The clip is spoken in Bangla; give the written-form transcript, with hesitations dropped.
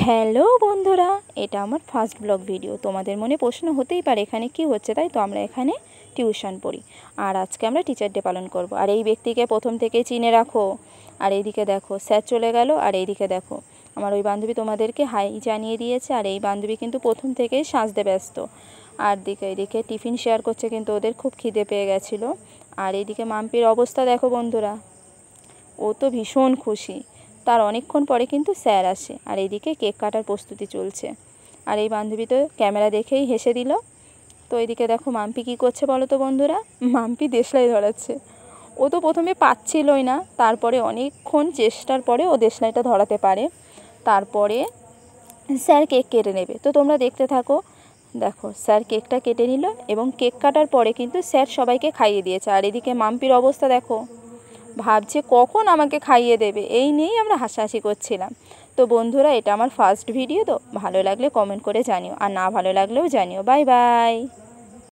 হ্যালো বন্ধুরা, এটা আমার ফার্স্ট ব্লগ ভিডিও। তোমাদের মনে প্রশ্ন হতেই পারে এখানে কি হচ্ছে, তাই তো আমরা এখানে টিউশন পড়ি। আর আজকে আমরা টিচার ডে পালন করব। আর এই ব্যক্তিকে প্রথম থেকেই চিনে রাখো। আর এইদিকে দেখো স্যার চলে গেল, আর এইদিকে দেখো আমার ওই বান্ধবী তোমাদেরকে হাই জানিয়ে দিয়েছে। আর এই বান্ধবী কিন্তু প্রথম থেকেই সাজতে ব্যস্ত। আর এইদিকে টিফিন শেয়ার করছে, কিন্তু ওদের খুব খিদে পেয়ে গেছিলো। আর এইদিকে মাম্পির অবস্থা দেখো বন্ধুরা, ও তো ভীষণ খুশি। তার অনেকক্ষণ পরে কিন্তু স্যার আসে। আর এইদিকে কেক কাটার প্রস্তুতি চলছে। আর এই বান্ধবী তো ক্যামেরা দেখেই হেসে দিল। তো এইদিকে দেখো মাম্পি কী করছে বলো তো বন্ধুরা, মাম্পি দেশলাই ধরাচ্ছে। ও তো প্রথমে পাচ্ছিলই না, তারপরে অনেকক্ষণ চেষ্টার পরে ও দেশলাইটা ধরাতে পারে। তারপরে স্যার কেক কেটে নেবে, তো তোমরা দেখতে থাকো। দেখো স্যার কেকটা কেটে নিল, এবং কেক কাটার পরে কিন্তু স্যার সবাইকে খাইয়ে দিয়েছে। আর এদিকে মাম্পির অবস্থা দেখো, ভাবছে কখন আমাকে খাইয়ে দেবে, এই নিয়েই আমরা হাসাহাসি করছিলাম। তো বন্ধুরা, এটা আমার ফার্স্ট ভিডিও, তো ভালো লাগলে কমেন্ট করে জানিও, আর না ভালো লাগলেও জানিও। Bye bye.